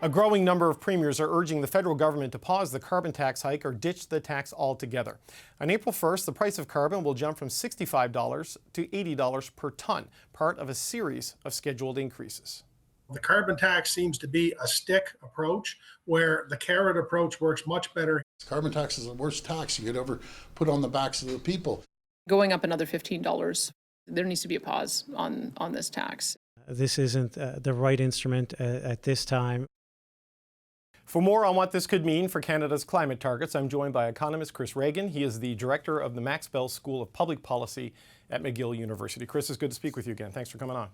A growing number of premiers are urging the federal government to pause the carbon tax hike or ditch the tax altogether. On April 1st, the price of carbon will jump from $65 to $80 per ton, part of a series of scheduled increases. The carbon tax seems to be a stick approach, where the carrot approach works much better. Carbon tax is the worst tax you could ever put on the backs of the people. Going up another $15, there needs to be a pause on this tax. This isn't the right instrument at this time. For more on what this could mean for Canada's climate targets, I'm joined by economist Chris Ragan. He is the director of the Max Bell School of Public Policy at McGill University. Chris, it's good to speak with you again. Thanks for coming on.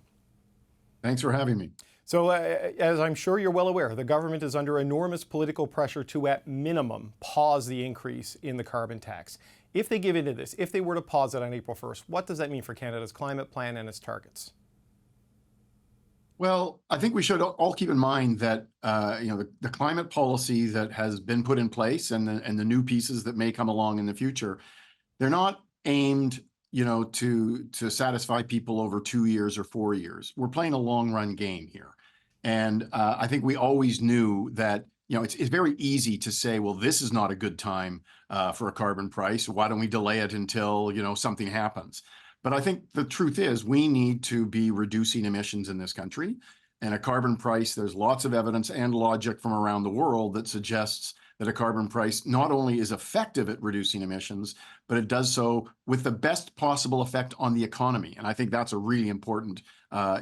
Thanks for having me. So, as I'm sure you're well aware, the government is under enormous political pressure to, at minimum, pause the increase in the carbon tax. If they give in to this, if they were to pause it on April 1st, what does that mean for Canada's climate plan and its targets? Well, I think we should all keep in mind that the climate policy that has been put in place and the new pieces that may come along in the future, they're not aimed to satisfy people over 2 years or 4 years. We're playing a long run game here. And I think we always knew that, it's very easy to say, well, this is not a good time for a carbon price. Why don't we delay it until, something happens? But I think the truth is we need to be reducing emissions in this country. And a carbon price, there's lots of evidence and logic from around the world that suggests that a carbon price not only is effective at reducing emissions, but it does so with the best possible effect on the economy. And I think that's a really important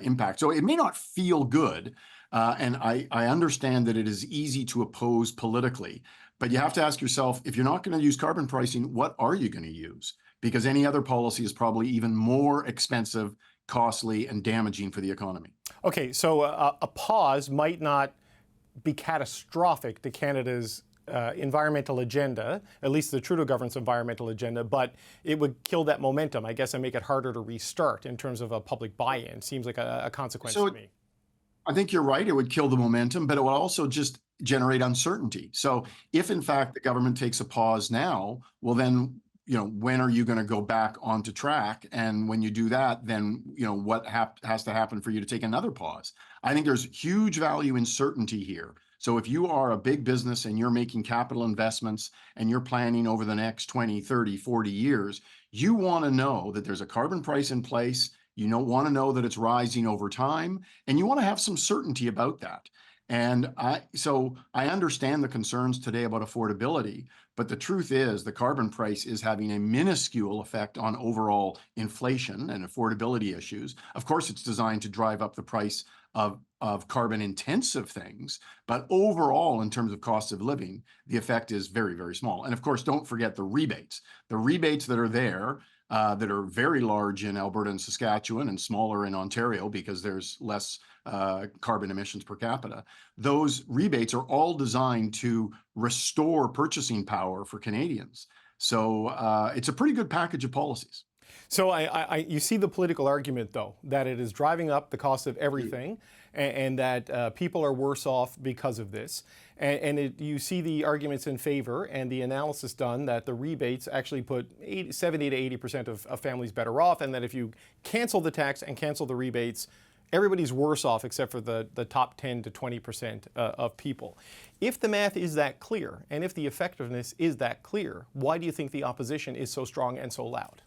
impact. So it may not feel good. And I understand that it is easy to oppose politically, but you have to ask yourself, if you're not going to use carbon pricing, what are you going to use? Because any other policy is probably even more expensive, costly, and damaging for the economy. Okay, so a pause might not be catastrophic to Canada's environmental agenda, at least the Trudeau government's environmental agenda, but it would kill that momentum, I guess, and make it harder to restart in terms of a public buy-in. Seems like a consequence to me. I think you're right. It would kill the momentum, but it would also just generate uncertainty. So if, in fact, the government takes a pause now, well, then when are you going to go back onto track? And when you do that, then, what has to happen for you to take another pause? I think there's huge value in certainty here. So if you are a big business and you're making capital investments and you're planning over the next 20, 30, 40 years, you want to know that there's a carbon price in place. You don't want to know that it's rising over time, and you want to have some certainty about that. And so I understand the concerns today about affordability, but the truth is the carbon price is having a minuscule effect on overall inflation and affordability issues. Of course, it's designed to drive up the price of carbon intensive things, but overall, in terms of cost of living, the effect is very, very small. And of course, don't forget the rebates. The rebates that are there, that are very large in Alberta and Saskatchewan and smaller in Ontario because there's less carbon emissions per capita. Those rebates are all designed to restore purchasing power for Canadians. So it's a pretty good package of policies. So you see the political argument, though, that it is driving up the cost of everything and that people are worse off because of this. And you see the arguments in favor and the analysis done that the rebates actually put 70 to 80% of families better off, and that if you cancel the tax and cancel the rebates, everybody's worse off except for the top 10 to 20% of people. If the math is that clear, and if the effectiveness is that clear, why do you think the opposition is so strong and so loud?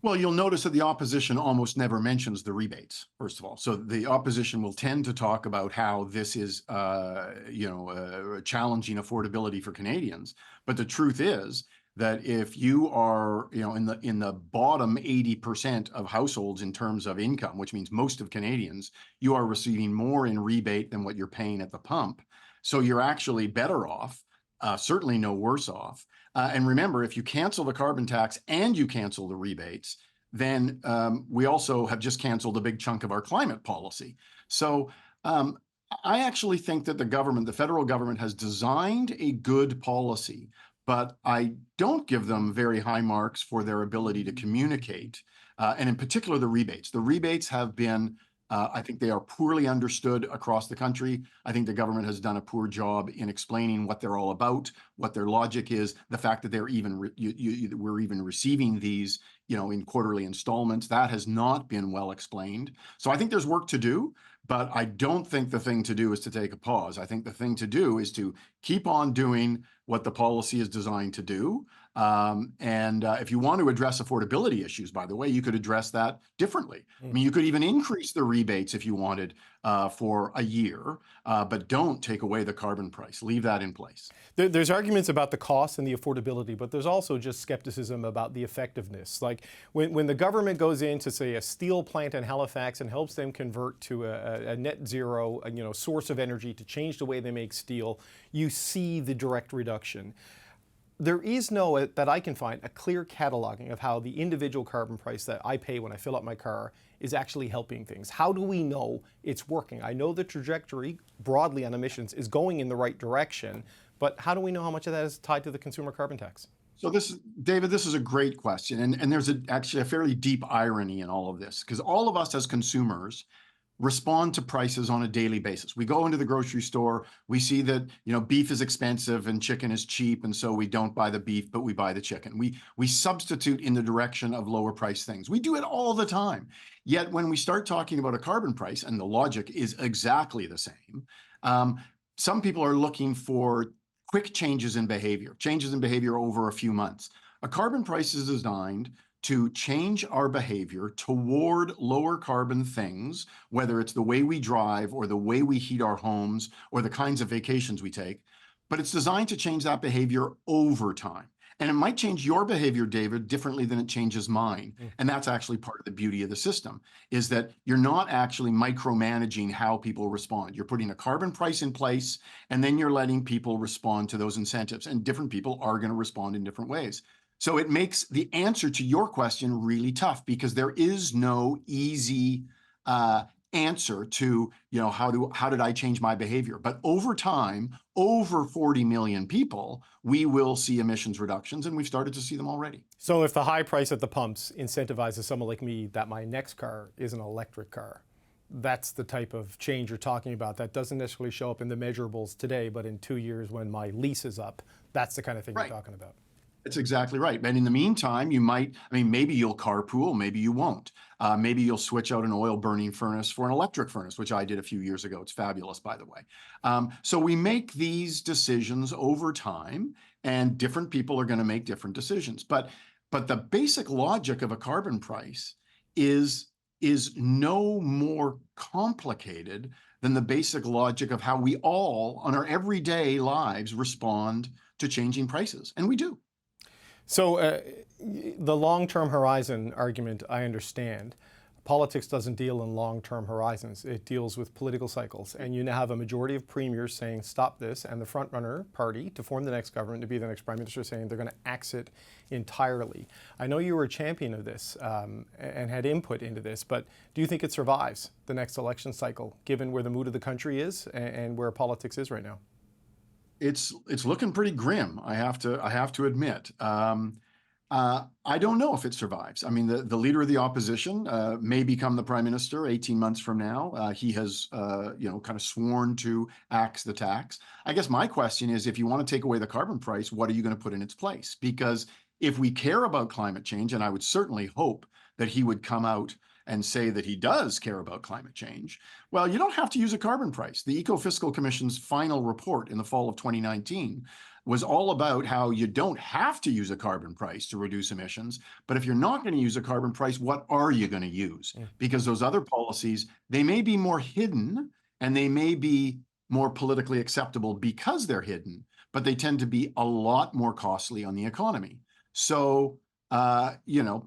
Well, you'll notice that the opposition almost never mentions the rebates, first of all. So the opposition will tend to talk about how this is, challenging affordability for Canadians. But the truth is that if you are, in the bottom 80% of households in terms of income, which means most of Canadians, you are receiving more in rebate than what you're paying at the pump. So you're actually better off. Certainly no worse off. And remember, if you cancel the carbon tax and you cancel the rebates, then we also have just canceled a big chunk of our climate policy. So I actually think that the federal government has designed a good policy, but I don't give them very high marks for their ability to communicate, and in particular the rebates. The rebates have been I think they are poorly understood across the country. I think the government has done a poor job in explaining what they're all about, what their logic is, the fact that they're we're even receiving these, in quarterly installments. That has not been well explained. So I think there's work to do, But I don't think the thing to do is to take a pause. I think the thing to do is to keep on doing what the policy is designed to do. If you want to address affordability issues, by the way, you could address that differently. I mean, you could even increase the rebates if you wanted for a year, but don't take away the carbon price. Leave that in place. There's arguments about the cost and the affordability, but there's also just skepticism about the effectiveness. Like when the government goes into, say, a steel plant in Halifax and helps them convert to a net zero, source of energy to change the way they make steel, you see the direct reduction. There is no, that I can find, a clear cataloging of how the individual carbon price that I pay when I fill up my car is actually helping things. How do we know it's working? I know the trajectory broadly on emissions is going in the right direction, but how do we know how much of that is tied to the consumer carbon tax? So David, this is a great question. And there's actually a fairly deep irony in all of this, because all of us as consumers respond to prices on a daily basis. We go into the grocery store, we see that, beef is expensive and chicken is cheap, and so we don't buy the beef, but we buy the chicken. We substitute in the direction of lower price things. We do it all the time. Yet when we start talking about a carbon price, and the logic is exactly the same, some people are looking for quick changes in behavior over a few months. A carbon price is designed to change our behavior toward lower carbon things, whether it's the way we drive or the way we heat our homes or the kinds of vacations we take, but it's designed to change that behavior over time. And it might change your behavior, David, differently than it changes mine. And that's actually part of the beauty of the system, is that you're not actually micromanaging how people respond. You're putting a carbon price in place, and then you're letting people respond to those incentives. And different people are going to respond in different ways. So it makes the answer to your question really tough, because there is no easy answer to, how did I change my behavior? But over time, over 40 million people, we will see emissions reductions, and we've started to see them already. So if the high price at the pumps incentivizes someone like me that my next car is an electric car, that's the type of change you're talking about. That doesn't necessarily show up in the measurables today, but in 2 years when my lease is up, that's the kind of thing Right. you're talking about. That's exactly right. And in the meantime, maybe you'll carpool, maybe you won't. Maybe you'll switch out an oil burning furnace for an electric furnace, which I did a few years ago. It's fabulous, by the way. So we make these decisions over time, and different people are going to make different decisions. But the basic logic of a carbon price is no more complicated than the basic logic of how we all, on our everyday lives, respond to changing prices. And we do. So the long-term horizon argument, I understand. Politics doesn't deal in long-term horizons. It deals with political cycles. And you now have a majority of premiers saying, stop this, and the front-runner party to form the next government, to be the next prime minister, saying they're going to axe it entirely. I know you were a champion of this and had input into this, but do you think it survives the next election cycle, given where the mood of the country is and where politics is right now? It's looking pretty grim, I have to admit. I don't know if it survives. I mean, the leader of the opposition may become the prime minister 18 months from now. He has, kind of sworn to axe the tax. I guess my question is, if you want to take away the carbon price, what are you going to put in its place? Because if we care about climate change, and I would certainly hope that he would come out and say that he does care about climate change, well, you don't have to use a carbon price. The Eco-Fiscal Commission's final report in the fall of 2019 was all about how you don't have to use a carbon price to reduce emissions, but if you're not going to use a carbon price, what are you going to use? Because those other policies, they may be more hidden and they may be more politically acceptable because they're hidden, but they tend to be a lot more costly on the economy. So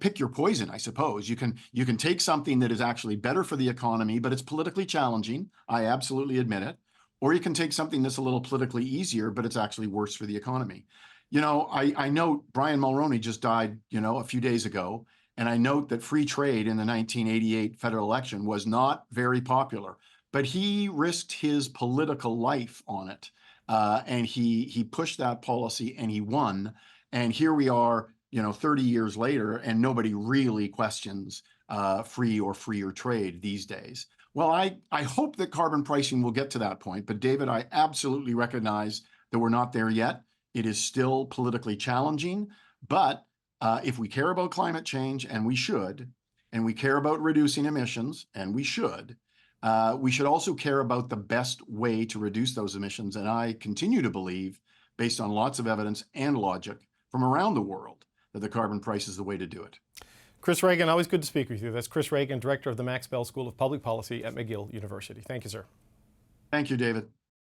pick your poison, I suppose. You can take something that is actually better for the economy, but it's politically challenging. I absolutely admit it. Or you can take something that's a little politically easier, but it's actually worse for the economy. I note Brian Mulroney just died, a few days ago. And I note that free trade in the 1988 federal election was not very popular, but he risked his political life on it. And he pushed that policy and he won. And here we are, 30 years later, and nobody really questions free or freer trade these days. Well, I hope that carbon pricing will get to that point. But David, I absolutely recognize that we're not there yet. It is still politically challenging. But if we care about climate change, and we should, and we care about reducing emissions, and we should, We should also care about the best way to reduce those emissions. And I continue to believe, based on lots of evidence and logic from around the world, that the carbon price is the way to do it. Chris Ragan, always good to speak with you. That's Chris Ragan, Director of the Max Bell School of Public Policy at McGill University. Thank you, sir. Thank you, David.